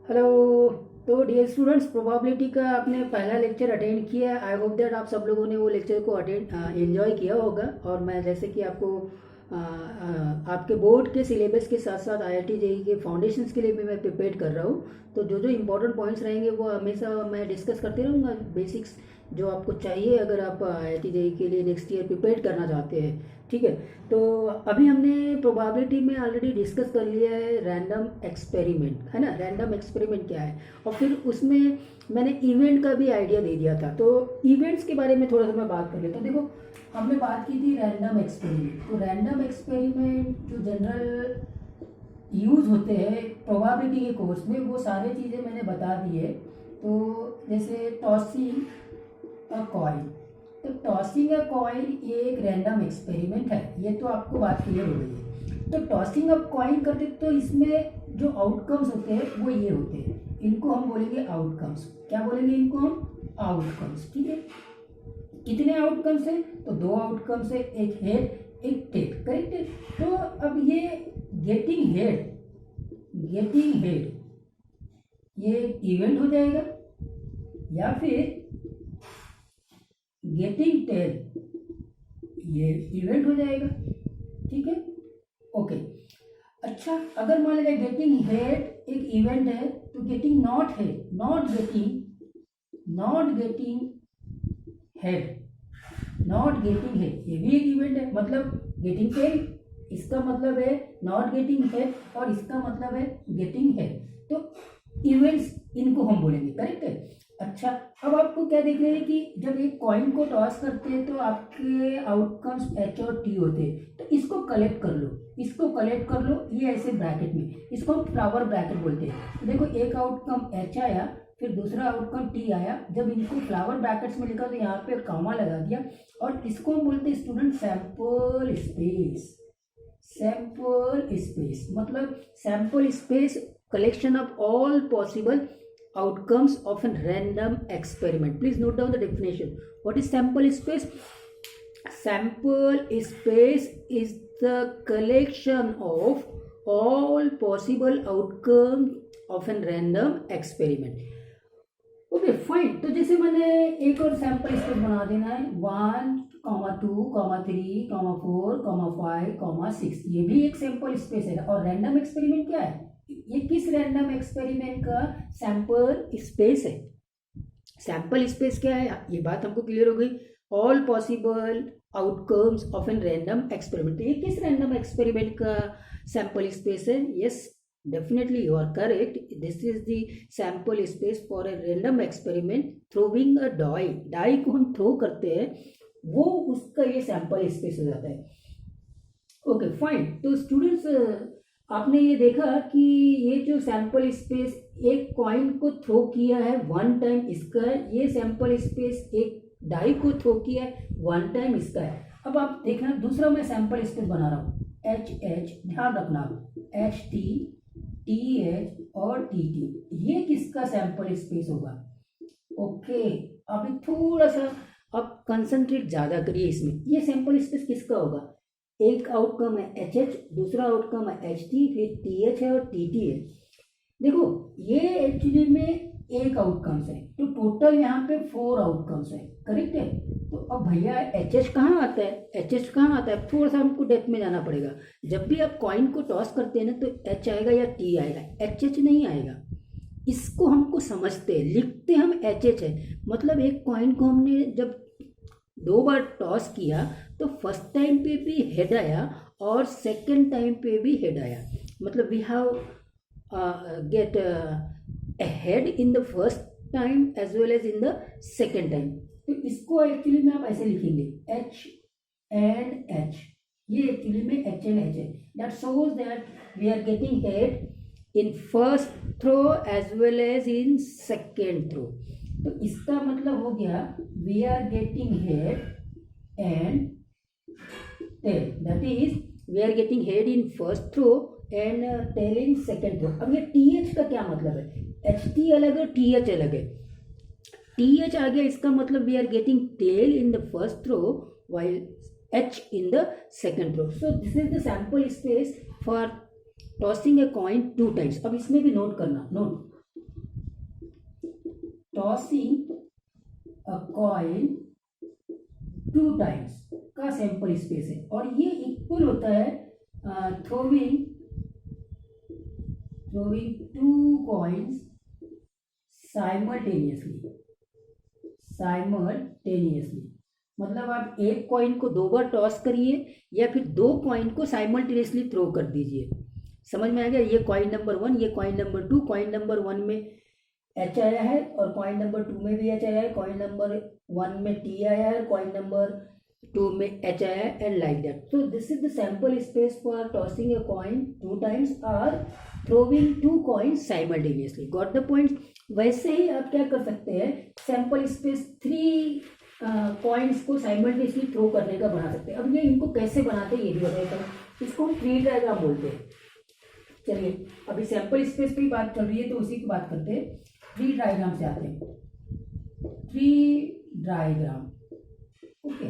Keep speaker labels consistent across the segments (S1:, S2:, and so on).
S1: Hello. तो dear students, probability का आपने पहला लेक्चर अटेंड किया है। आई होप दैट आप सब लोगों ने वो लेक्चर को अटेंड एंजॉय किया होगा। और मैं जैसे कि आपको आपके बोर्ड के सिलेबस के साथ साथ आईआईटी जेईई के फाउंडेशंस के लिए भी मैं प्रिपेयर कर रहा हूँ। तो जो जो इंपॉर्टेंट पॉइंट्स रहेंगे वो हमेशा मैं डिस्कस करते रहूँगा। बेसिक्स जो आपको चाहिए अगर आप आईआईटी जेईई के लिए नेक्स्ट ईयर प्रिपेयर करना चाहते हैं। ठीक है। तो अभी हमने प्रोबेबिलिटी में ऑलरेडी डिस्कस कर लिया है रैंडम एक्सपेरिमेंट, है ना। रैंडम एक्सपेरिमेंट क्या है, और फिर उसमें मैंने इवेंट का भी आइडिया दे दिया था। तो इवेंट्स के बारे में थोड़ा सा मैं बात कर लेता हूँ। देखो, हमने बात की थी रैंडम एक्सपेरिमेंट। तो रैंडम एक्सपेरिमेंट जो जनरल यूज होते हैं प्रोबेबिलिटी के कोर्स में, वो सारी चीज़ें मैंने बता दी है। तो जैसे टॉसिंग अ कॉइन, तो टॉसिंग अ कॉइन ये एक रैंडम एक्सपेरिमेंट है। ये तो आपको बात क्लियर हो गई है। तो टॉसिंग अ कॉइन करते तो इसमें जो आउटकम्स होते हैं वो ये होते हैं, इनको हम बोलेंगे आउटकम्स। क्या बोलेंगे इनको हम? आउटकम्स। ठीक है। कितने आउटकम्स है? तो दो आउटकम्स है, एक हेड एक टेल। करेक्ट है। तो अब ये गेटिंग हेड ये इवेंट हो जाएगा, या फिर गेटिंग टेल ये इवेंट हो जाएगा। ठीक है। ओके। अच्छा, अगर मान लीजिए गेटिंग हेड एक इवेंट है, तो गेटिंग नॉट गेटिंग हेड ये भी एक इवेंट है। मतलब गेटिंग टेल इसका मतलब है नॉट गेटिंग हेड, और इसका मतलब है गेटिंग हेड। तो इवेंट्स इनको हम बोलेंगे। करेक्ट है। अच्छा, अब आपको क्या देख रहे हैं कि जब एक कॉइन को टॉस करते हैं तो आपके आउटकम्स एच और टी होते हैं। तो इसको कलेक्ट कर लो, ये ऐसे ब्रैकेट में, इसको हम फ्लावर ब्रैकेट बोलते हैं। तो देखो, एक आउटकम एच आया, फिर दूसरा आउटकम टी आया। जब इनको फ्लावर ब्रैकेट्स में लिखा तो यहाँ पे कॉमा लगा दिया, और इसको हम बोलते हैं स्टूडेंट सैंपल स्पेस। मतलब sample space collection of all possible outcomes of a random experiment. Please note down the definition. What is sample space? Sample space is the collection of all possible outcomes of a random experiment. Okay fine. तो जैसे मैंने एक और sample space बना देना है, 1,2,3,4,5,6। ये भी एक सैंपल स्पेस है। और रैंडम एक्सपेरिमेंट क्या है? ये किस रैंडम एक्सपेरिमेंट का सैंपल स्पेस है? सैंपल स्पेस क्या है, ये बात हमको क्लियर हो गई। All possible outcomes of an random experiment, ये किस रैंडम एक्सपेरिमेंट का सैंपल स्पेस है? Yes, definitely you are correct. This is the sample space for a random experiment throwing a die को हम थ्रो करते हैं, वो उसका ये सैंपल स्पेस हो जाता है। Okay fine. तो स्टूडेंट्स, आपने ये देखा कि ये जो सैंपल स्पेस एक कॉइन को थ्रो किया है वन टाइम, इसका है। ये सैंपल स्पेस एक डाई को थ्रो किया है वन टाइम, इसका है। अब आप देखना, दूसरा मैं सैंपल स्पेस बना रहा हूँ, एच ध्यान रखना, एच टी एच और टी ये किसका सैंपल स्पेस होगा? ओके, अभी थोड़ा सा आप कंसंट्रेट ज्यादा करिए इसमें। ये सैंपल स्पेस किसका होगा? एक आउटकम है एच एच, दूसरा आउटकम है एच टी, फिर टी एच है और टी टी है। देखो, ये एक्चुअली में एक आउटकम्स है, तो टोटल यहाँ पे 4 आउटकम्स है। करेक्ट है। तो अब भैया एच एच कहाँ आता है? थोड़ा सा हमको डेप्थ में जाना पड़ेगा। जब भी आप कॉइन को टॉस करते हैं ना, तो एच आएगा या टी आएगा, एच एच नहीं आएगा। इसको हमको समझते हैं, लिखते हम एच एच है। मतलब एक कॉइन को हमने जब 2 बार टॉस किया, तो फर्स्ट टाइम पे भी हेड आया और सेकेंड टाइम पे भी हेड आया। मतलब we have get a head in the first time as well as in the second time। तो इसको एक्चुअली में आप ऐसे लिखेंगे, H and H। ये एक्चुअली में H and H है। That shows that we are getting head in first throw as well as in second throw। तो इसका मतलब हो गया we are getting head and tail। That is we are getting head in first throw and tail in second throw. अब ये T H का क्या मतलब है? एच टी अलग है, टी एच अलग है। टी एच आ गया, इसका मतलब we are getting tail in the first throw while H in the second throw. So this is the sample space for tossing a coin 2 times. अब इसमें भी नोट करना, note tossing a coin 2 times का sample space है, और ये equal होता है थ्रोविंग 2 कॉइन्स साइमल्टेनियसली। मतलब आप एक कॉइन को 2 बार टॉस करिए या फिर 2 कॉइन को साइमल्टेनियसली थ्रो कर दीजिए। समझ में आ गया? ये कॉइन नंबर 1, ये कॉइन नंबर 2। कॉइन नंबर 1 में एच आया है और कॉइन नंबर 2 में भी एच आया है, कॉइन नंबर 1 में टी आया है, कॉइन नंबर 2 में एच आया है, and like that. So this is the sample space for tossing a coin 2 times और throwing 2 coins simultaneously. Got the point? वैसे ही आप क्या कर सकते हैं, सैंपल स्पेस 3 कॉइन्स को साइमल्टेनियसली थ्रो करने का बना सकते हैं। अब ये इनको कैसे बनाते हैं ये भी बताता हूँ। इसको हम ट्री डायग्राम बोलते हैं। चलिए, अभी सैंपल स्पेस पे ही बात चल रही है तो उसी की बात करते हैं। ट्री डायग्राम से आते हैं। Tree diagram, okay.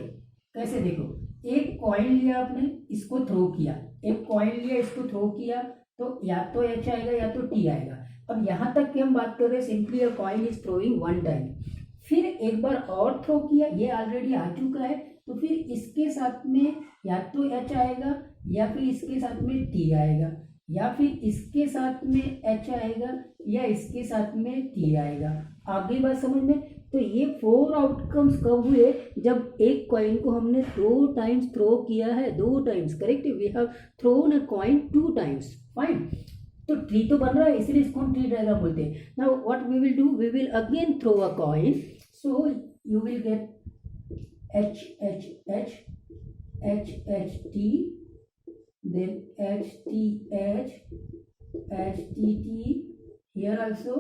S1: कैसे? देखो, एक कॉइन लिया आपने, इसको थ्रो किया, एक कॉइन लिया, इसको थ्रो किया, तो या तो एच आएगा या तो टी आएगा। अब यहाँ तक की हम बात कर रहे हैं simply a coin is throwing 1 time. फिर एक बार और थ्रो किया, ये ऑलरेडी आ चुका है, तो फिर इसके साथ में या तो एच आएगा या फिर इसके साथ में टी आएगा, या फिर इसके साथ में एच आएगा या इसके साथ में टी आएगा। आगे बात समझ में? तो ये 4 आउटकम्स कब हुए? जब एक कॉइन को हमने 2 टाइम्स थ्रो किया है, 2 times, correct? We have thrown a coin 2 times, fine. तो ट्री तो बन रहा है, इसलिए इसको हम ट्री डायग्राम बोलते हैं। Now what we will do, we will again throw a coin, so you will get H H H H H T, then H T H H T T, here also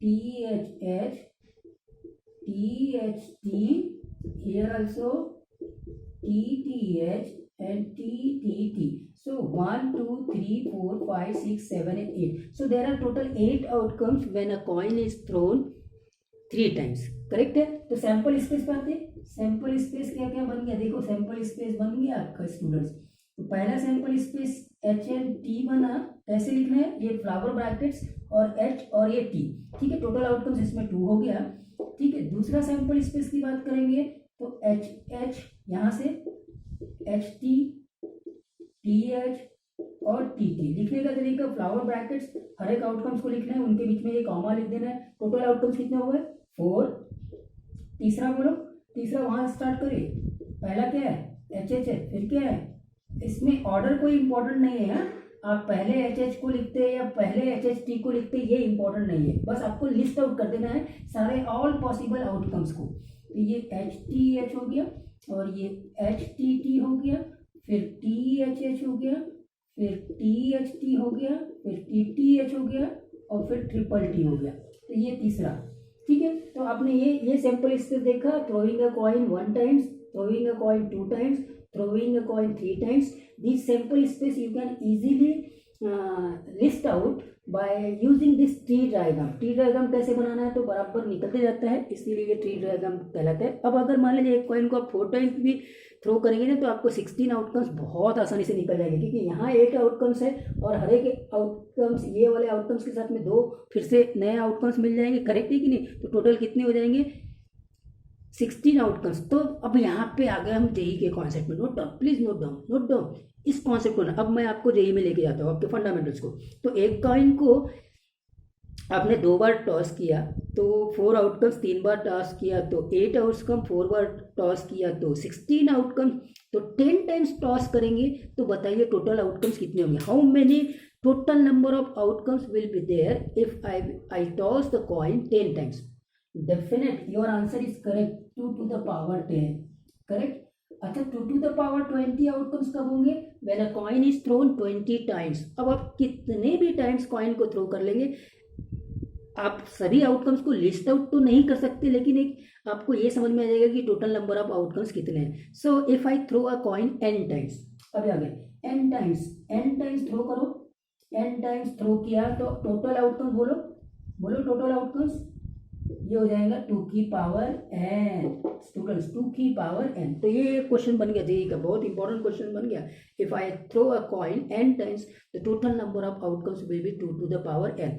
S1: T H H T H T, here also T T H and T T T. So 1 2 3 4 5 6 7 and 8. So there are total 8 outcomes when a coin is thrown 3 times. Correct है? तो sample space पे आते हैं। Sample space क्या क्या बन गया? देखो, सैंपल स्पेस बन गया आपका स्टूडेंट्स। तो पहला sample space H and T बना, कैसे लिखना है? ये फ्लावर ब्रैकेट्स और एच और ये टी, ठीक है। टोटल आउटकम्स इसमें 2 हो गया, ठीक है। दूसरा सैंपल स्पेस की बात करेंगे तो एच एच, यहाँ से एच टी, टी एच और टी टी। लिखने का तरीका, फ्लावर ब्रैकेट्स हर एक आउटकम्स को लिखना है, उनके बीच में ये कॉमा लिख देना है। टोटल आउटकम्स कितने हो गए? 4। तीसरा बोलो, तीसरा वहां स्टार्ट करिए। पहला क्या है? एच एच है, फिर क्या है? इसमें ऑर्डर कोई इंपॉर्टेंट नहीं है। आप पहले एच एच को लिखते हैं या पहले एच एच टी को लिखते हैं, ये इंपॉर्टेंट नहीं है। बस आपको लिस्ट आउट कर देना है सारे ऑल पॉसिबल आउटकम्स को। तो ये एच टी एच हो गया, और ये एच टी टी हो गया, फिर टी एच एच हो गया, फिर टी एच टी हो गया, फिर टी टी एच हो गया, और फिर ट्रिपल टी हो गया। तो ये तीसरा, ठीक है। तो आपने ये सैंपल स्पेस देखा, throwing a coin 1 times, throwing a coin 2 times, throwing a coin 3 times. This sample space you can easily list out by using this tree diagram. Tree diagram कैसे बनाना है? तो बराबर निकलते जाता है, इसीलिए ये ट्री डायग्राम कहलाता है। अब अगर मान लीजिए एक कॉइन को आप 4 टाइम्स भी थ्रो करेंगे ना, तो आपको 16 आउटकम्स बहुत आसानी से निकल जाएंगे, क्योंकि यहाँ 8 आउटकम्स है और हर एक आउटकम्स, ये वाले आउटकम्स के साथ में 2 फिर से नए आउटकम्स मिल जाएंगे, करेक्ट है कि नहीं? तो टोटल कितने हो जाएंगे? 16 आउटकम्स। तो अब यहाँ पे आ गए हम जेई के कॉन्सेप्ट में। Note down, please note down, note down इस कॉन्सेप्ट को ना। अब मैं आपको जेई में लेके जाता हूँ, आपके फंडामेंटल्स को। तो एक कॉइन को आपने 2 बार टॉस किया तो 4 आउटकम्स, 3 बार टॉस किया तो 8 आउटकम, 4 बार टॉस किया तो 16 आउटकम। तो 10 टाइम्स टॉस करेंगे तो बताइए टोटल आउटकम्स कितने होंगे? How many total number of outcomes will be there if I toss the coin 10 times? Definite your answer is correct, 2 to the power 10, correct. अच्छा, 2 to the power 20 outcomes कब होंगे? When a coin is thrown 20 times. अब आप कितने भी times coin को throw कर लेंगे, आप सभी आउटकम्स को लिस्ट आउट तो नहीं कर सकते, लेकिन एक आपको ये समझ में आ जाएगा कि टोटल नंबर ऑफ आउटकम्स कितने हैं। So if I throw a coin n times, अभी आ गए n टाइम्स थ्रो करो, n टाइम्स थ्रो किया तो टोटल आउटकम्स बोलो, बोलो टोटल आउटकम्स, ये हो जाएगा 2 की पावर n। स्टूडेंट्स, 2 की पावर n। तो ये क्वेश्चन बन गया जेई का, बहुत इंपॉर्टेंट क्वेश्चन बन गया। If I throw a coin n times the total number of outcomes will be 2 to the power n।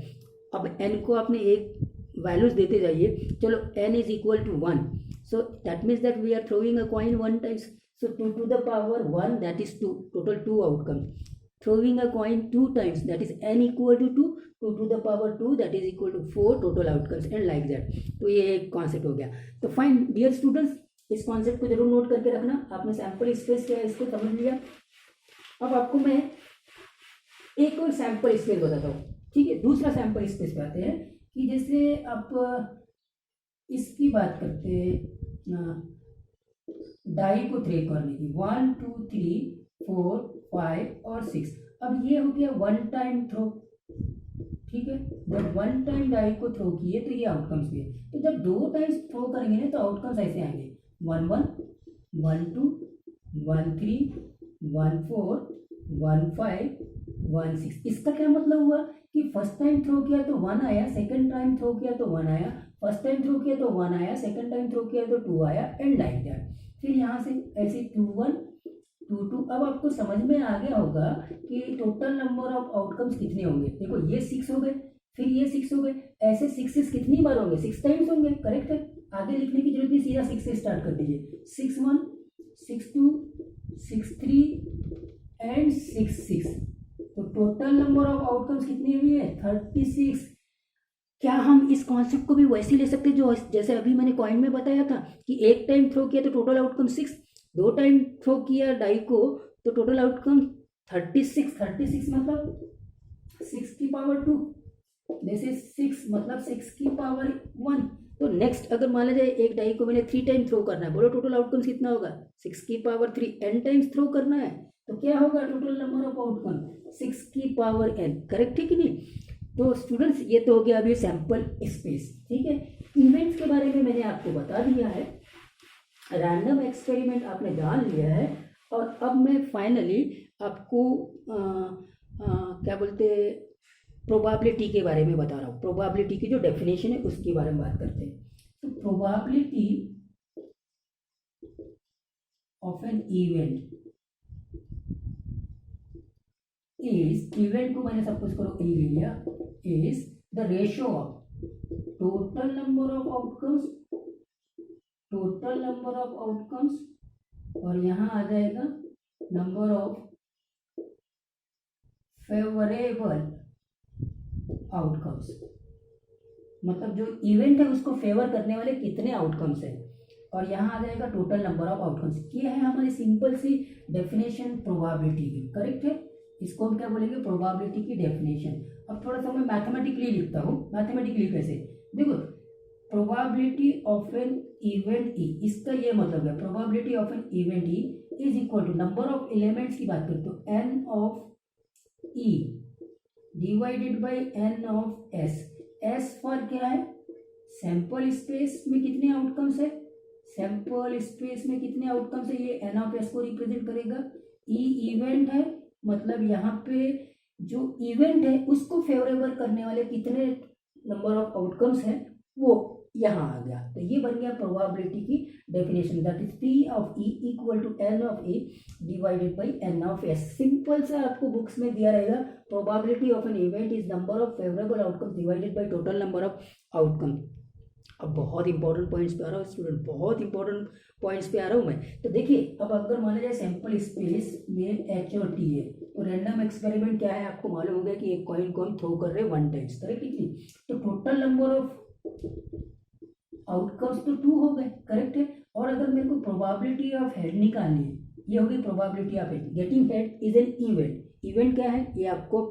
S1: अब n को आपने एक वैल्यूज देते जाइए। चलो n is equal to 1, so that means that we are throwing a coin 1 times, so 2 to the power 1 that is 2, total 2 outcomes. Throwing a coin 2 times, that is n equal to 2, 2 to the power 2 that is equal to 4 total outcomes, and like that. तो ये एक concept हो गया। तो fine dear students, इस concept को जरूर note करके रखना। आपने सैंपल स्पेस क्या है इसको समझ लिया। अब आपको मैं एक और सैंपल स्पेस बताता हूँ, ठीक है। दूसरा सैंपल स्पेस पे आते हैं कि जैसे आप इसकी बात करते हैं डाई को थ्रो करने की, 1 2 3 4 5 और 6। अब ये हो गया वन टाइम थ्रो, ठीक है। जब वन टाइम डाई को थ्रो किए तो ये आउटकम्स भी है। तो जब 2 टाइम्स थ्रो करेंगे ना तो आउटकम्स ऐसे आएंगे, 1 1 1 2 1 3 1 4 1 5 1 6। इसका क्या मतलब हुआ कि फर्स्ट टाइम थ्रो किया तो 1 आया, सेकंड टाइम थ्रो किया तो 1 आया, फर्स्ट टाइम थ्रो किया तो 1 आया, सेकंड टाइम थ्रो किया तो 2 आया, एंड लाइक दैट। फिर यहाँ से ऐसे 2 1 2 2। अब आपको समझ में आ गया होगा कि टोटल नंबर ऑफ आउटकम्स कितने होंगे। देखो ये 6 हो गए, फिर ये 6 हो गए, ऐसे 6 कितनी बार होंगे, 6 टाइम्स होंगे, करेक्ट है। आगे लिखने की जरूरत नहीं, सीधा 6 से स्टार्ट कर दीजिए। 6 1 6 2 6 3 एंड 6 6। तो टोटल नंबर ऑफ आउटकम्स कितनी हुई है, 36। क्या हम इस कॉन्सेप्ट को भी वैसे ले सकते हैं जो जैसे अभी मैंने कॉइन में बताया था कि एक टाइम थ्रो किया तो टोटल आउटकम 6, 2 टाइम थ्रो किया डाई को तो टोटल आउटकम 36। 36 मतलब 6 की पावर 2, दिस इज 6 मतलब 6 की पावर 1। तो नेक्स्ट अगर मान लिया जाए एक डाई को मैंने 3 टाइम थ्रो करना है, बोलो टोटल आउटकम्स कितना होगा, 6 की पावर 3। n टाइम्स थ्रो करना है तो क्या होगा टोटल नंबर ऑफ आउटकम, 6 की पावर n, करेक्ट है कि नहीं। तो स्टूडेंट्स ये तो हो गया अभी सैंपल स्पेस, ठीक है। इवेंट्स के बारे में मैंने आपको बता दिया है, रैंडम एक्सपेरिमेंट आपने जान लिया है, और अब मैं फाइनली आपको क्या बोलते हैं प्रोबेबिलिटी के बारे में बता रहा हूँ। प्रोबेबिलिटी की जो डेफिनेशन है उसके बारे में बात करते हैं। तो probability of an event is, event को मैंने सपोज करो ए ले लिया, is the ratio of total number of outcomes, total number of outcomes, और यहाँ आ जाएगा नंबर ऑफ फेवरेबल आउटकम्स। मतलब जो इवेंट है उसको फेवर करने वाले कितने आउटकम्स है, और यहाँ आ जाएगा टोटल नंबर ऑफ आउटकम्स। ये है हमारी सिंपल सी डेफिनेशन प्रोबेबिलिटी की, करेक्ट है। इसको हम क्या बोलेंगे, प्रोबेबिलिटी की डेफिनेशन। अब थोड़ा सा मैं मैथमेटिकली लिखता हूँ। मैथमेटिकली कैसे, देखो probability of an event E, इसका ये मतलब है probability of an event E is equal to number of elements की बात करें तो N of E divided by N of S. S for क्या है, सैंपल स्पेस में कितने आउटकम्स है, सैंपल स्पेस में कितने आउटकम्स है, ये एन ऑफ एस को रिप्रेजेंट करेगा। ई इवेंट है, मतलब यहाँ पे जो इवेंट है उसको फेवरेबल करने वाले कितने नंबर ऑफ आउटकम्स हैं वो यहाँ आ गया। तो ये बन गया प्रोबेबिलिटी की definition, that is P of E equal to N of A divided by N of S. Simple से आपको बुक्स में दिया रहेगा, probability of an event is number of favourable outcome divided by total number of outcome. अब बहुत important points पे आ रहा हूँ स्टूडेंट, बहुत इंपॉर्टेंट पॉइंट्स पे आ रहा हूँ मैं। तो देखिए अब अगर मान लिया जाए सैंपल स्पेस में एच और टी है, तो रैंडम एक्सपेरिमेंट क्या है आपको मालूम हो गया कि एक कॉइन को हम थ्रो कर रहे हैं 1 टाइम्स, करेक्ट है। तो टोटल नंबर ऑफ आउटकम्स तो 2 हो गए, करेक्ट है। और अगर मेरे को प्रोबेबिलिटी ऑफ हेड निकालनी है, ये होगी probability of head. Getting head is an event. Event क्या है ये आपको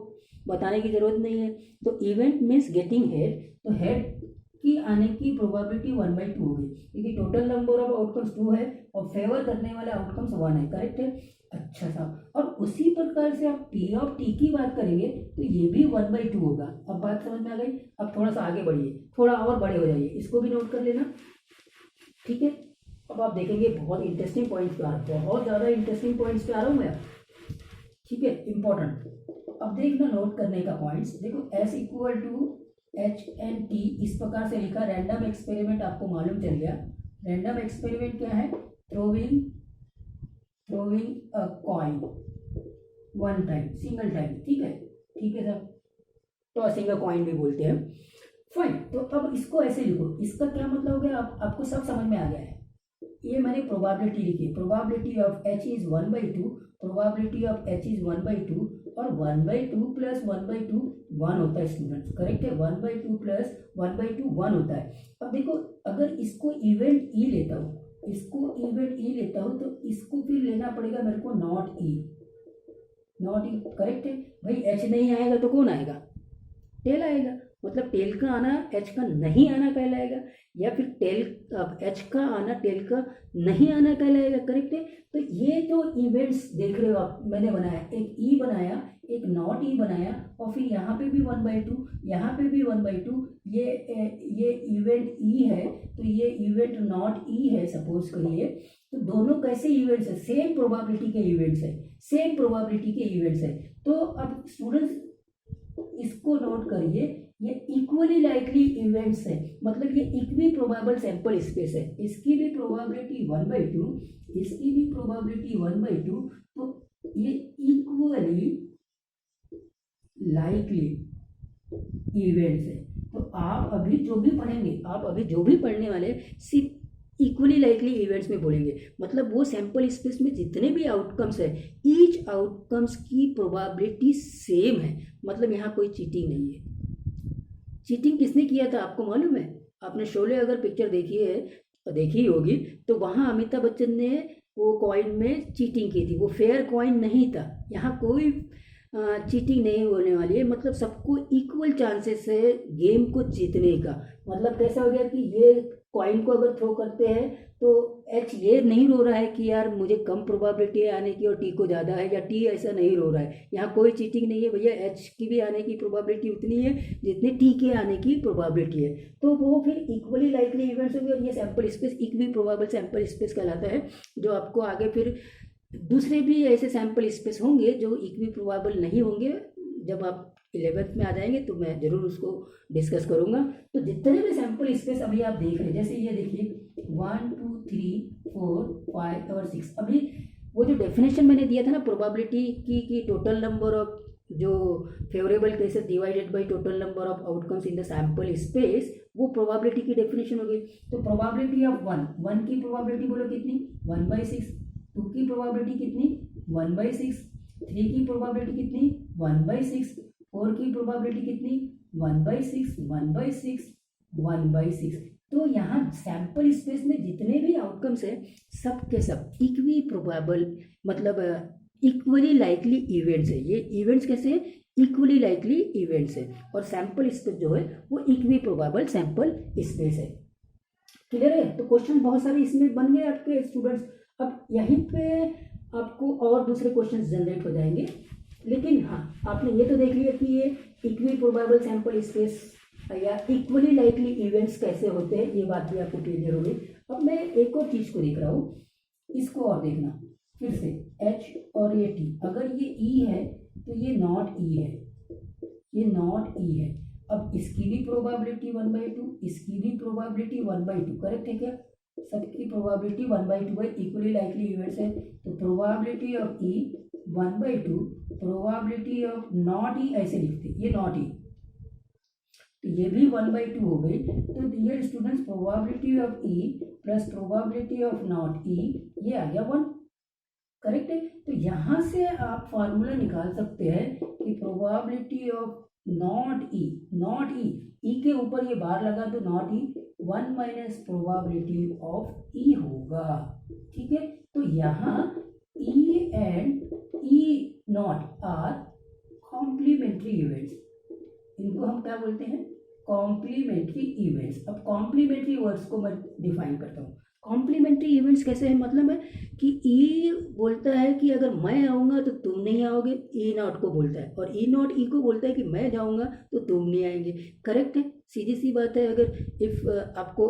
S1: बताने की जरूरत नहीं है। तो इवेंट मीन्स गेटिंग हेड, तो हेड की आने की प्रोबेबिलिटी 1/2 होगी, क्योंकि टोटल नंबर ऑफ आउटकम्स 2 है और फेवर करने वाले आउटकम्स 1 है, करेक्ट है। अच्छा सा, और उसी प्रकार से आप पी ऑफ टी की बात करेंगे तो ये भी 1/2 होगा। अब बात समझ में आ गई। अब थोड़ा सा आगे बढ़िए, थोड़ा और बड़े हो जाइए, इसको भी नोट कर लेना, ठीक है। अब आप देखेंगे बहुत इंटरेस्टिंग पॉइंट्स पे आ रहा हूँ, बहुत ज़्यादा इंटरेस्टिंग पॉइंट्स पे आ रहा हूँ मैं, ठीक है, इंपॉर्टेंट। अब देखना नोट करने का पॉइंट्स, देखो S equal to H and T इस प्रकार से लिखा। रैंडम एक्सपेरिमेंट आपको मालूम चल गया। रैंडम एक्सपेरिमेंट क्या है, throwing a coin 1 time, single time, ठीक है, ठीक है सर। तो सिंगल कॉइन भी बोलते हैं। फाइन। तो अब इसको ऐसे लिखो, इसका क्या मतलब हो गया, आपको सब समझ में आ गया है। ये मैंने प्रोबेबिलिटी लिखी, probability of H is 1/2, probability of H is 1/2, और 1/2 प्लस 1/2 1 होता है स्टूडेंट्स, करेक्ट है। 1/2 प्लस 1/2 1 होता है। अब देखो, अगर इसको इवेंट ई लेता हूँ, इसको इवेंट ई लेता हूँ, तो इसको फिर लेना पड़ेगा मेरे को not E, not E, correct है भाई। एच नहीं आएगा तो कौन आएगा, टेल आएगा। मतलब टेल का आना एच का नहीं आना कहलाएगा, या फिर टेल एच का आना टेल का नहीं आना कहलाएगा, करेक्ट है। तो ये जो इवेंट्स देख रहे हो आप, मैंने बनाया, एक ई बनाया, एक नॉट ई बनाया, और फिर यहाँ पे भी 1/2, यहाँ पे भी 1/2, ये इवेंट ई है, तो ये इवेंट नॉट ई है सपोज करिए। तो दोनों कैसे इवेंट्स है, सेम प्रोबेबिलिटी के इवेंट्स है, सेम प्रोबेबिलिटी के इवेंट्स है। तो अब स्टूडेंट्स इसको नोट करिए, ये इक्वली लाइकली इवेंट्स है, मतलब ये इक्वी प्रोबेबल सैंपल स्पेस है। इसकी भी प्रोबेबिलिटी 1/2, इसकी भी प्रोबेबिलिटी 1/2, तो ये इक्वली लाइकली इवेंट्स है। तो आप अभी जो भी पढ़ेंगे, आप अभी जो भी पढ़ने वाले सिर्फ इक्वली लाइकली इवेंट्स में बोलेंगे, मतलब वो सैंपल स्पेस में जितने भी आउटकम्स है, ईच आउटकम्स की प्रोबेबिलिटी सेम है, मतलब यहाँ कोई चीटिंग नहीं है। चीटिंग किसने किया था आपको मालूम है? आपने शोले अगर पिक्चर देखी है, देखी होगी, तो वहाँ अमिताभ बच्चन ने वो कॉइन में चीटिंग की थी, वो फेयर कॉइन नहीं था। यहाँ कोई चीटिंग नहीं होने वाली है, मतलब सबको इक्वल चांसेस है गेम को जीतने का। मतलब कैसा हो गया कि ये कॉइन को अगर थ्रो करते हैं तो एच ये नहीं रो रहा है कि यार मुझे कम प्रोबेबिलिटी है आने की और टी को ज़्यादा है, या टी ऐसा नहीं रो रहा है। यहाँ कोई चीटिंग नहीं है भैया, एच की भी आने की प्रोबेबिलिटी उतनी है जितनी टी के आने की प्रोबेबिलिटी है। तो वो फिर इक्वली लाइकली इवेंट्स होंगे, और ये sample space equi probable sample space कहलाता है, जो आपको आगे फिर दूसरे भी ऐसे सैंपल स्पेस होंगे जो इक्वी प्रोबेबल नहीं होंगे। जब आप 11th में आ जाएंगे तो मैं ज़रूर उसको डिस्कस करूँगा। तो जितने भी सैंपल स्पेस अभी आप देख रहे हैं, जैसे ये देखिए 1 2 3 4 5 और 6, अभी वो जो डेफिनेशन मैंने दिया था ना प्रोबेबिलिटी की कि टोटल नंबर ऑफ जो favourable cases divided by total number of outcomes in the sample space, वो प्रोबेबिलिटी की डेफिनेशन हो गई। तो प्रोबेबिलिटी ऑफ 1 की प्रोबेबिलिटी बोलो कितनी, 1/6। 2 की प्रोबेबिलिटी कितनी, 1/6। 3 की प्रोबेबिलिटी कितनी, 1/6। 4 की प्रोबेबिलिटी कितनी, 1/6 1/6 1/6। तो यहाँ सैंपल स्पेस में जितने भी आउटकम्स है सब के सब इक्वी प्रोबेबल, मतलब इक्वली लाइकली इवेंट्स है। ये इवेंट्स कैसे है, इक्वली लाइकली इवेंट्स है, और सैंपल स्पेस जो है वो इक्वी प्रोबेबल सैंपल स्पेस है। क्लियर है? तो क्वेश्चन बहुत सारे इसमें बन गए आपके स्टूडेंट्स। अब यहीं पे आपको और दूसरे क्वेश्चन जनरेट हो जाएंगे, लेकिन हाँ आपने ये तो देख लिया कि ये इक्वी प्रोबेबल सैंपल स्पेस या इक्वली लाइकली इवेंट्स कैसे होते हैं, ये बात भी आपको क्लियर हो गई। अब मैं एक और चीज़ को देख रहा हूँ, इसको और देखना फिर से, एच और ये टी, अगर ये ई है तो ये नॉट ई है, ये नॉट ई है। अब इसकी भी प्रोबेबिलिटी 1/2, इसकी भी प्रोबेबिलिटी 1/2, करेक्ट है क्या? सबकी प्रोबेबिलिटी 1/2 है, इक्वली लाइकली इवेंट्स है। तो probability of E 1/2, probability of not E ऐसे लिखते, ये नॉट ई, तो ये भी 1/2 हो गई। तो dear students, probability of E plus probability of not E, ये आ गया 1, करेक्ट है। तो यहाँ से आप फार्मूला निकाल सकते हैं कि probability of not E, not E के ऊपर ये बार लगा तो not E 1 minus probability of E होगा, ठीक है। तो यहाँ E and E not are complementary events, इनको हम क्या बोलते हैं, कॉम्प्लीमेंट्री इवेंट्स। अब कॉम्प्लीमेंट्री वर्ड्स को मैं डिफाइन करता हूँ। कॉम्प्लीमेंट्री इवेंट्स कैसे है, मतलब है कि ई बोलता है कि अगर मैं आऊँगा तो तुम नहीं आओगे, ई नॉट को बोलता है, और ई नॉट ई को बोलता है कि मैं जाऊँगा तो तुम नहीं आएंगे, करेक्ट है। सीधी सी बात है, अगर इफ़ आपको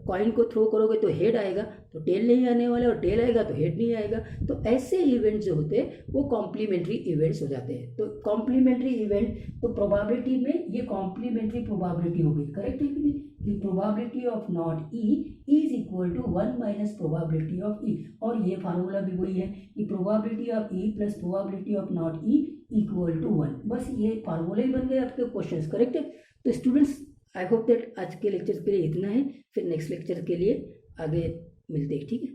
S1: कॉइन को थ्रो करोगे तो हेड आएगा तो टेल नहीं आने वाला, और टेल आएगा तो हेड नहीं आएगा। तो ऐसे इवेंट्स जो होते हैं वो कॉम्प्लीमेंट्री इवेंट्स हो जाते हैं। तो कॉम्प्लीमेंट्री इवेंट, तो प्रोबेबिलिटी में ये कॉम्प्लीमेंट्री प्रोबेबिलिटी हो गई, करेक्ट है कि नहीं। The probability of not E is equal to 1 minus probability of E, और ये फार्मूला भी वही है कि probability of E plus probability of not E equal to 1। बस ये फार्मूला ही बन गए आपके क्वेश्चंस, करेक्ट है। तो स्टूडेंट्स आई होप दैट आज के लेक्चर के लिए इतना है, फिर नेक्स्ट लेक्चर के लिए आगे मिलते हैं, ठीक है।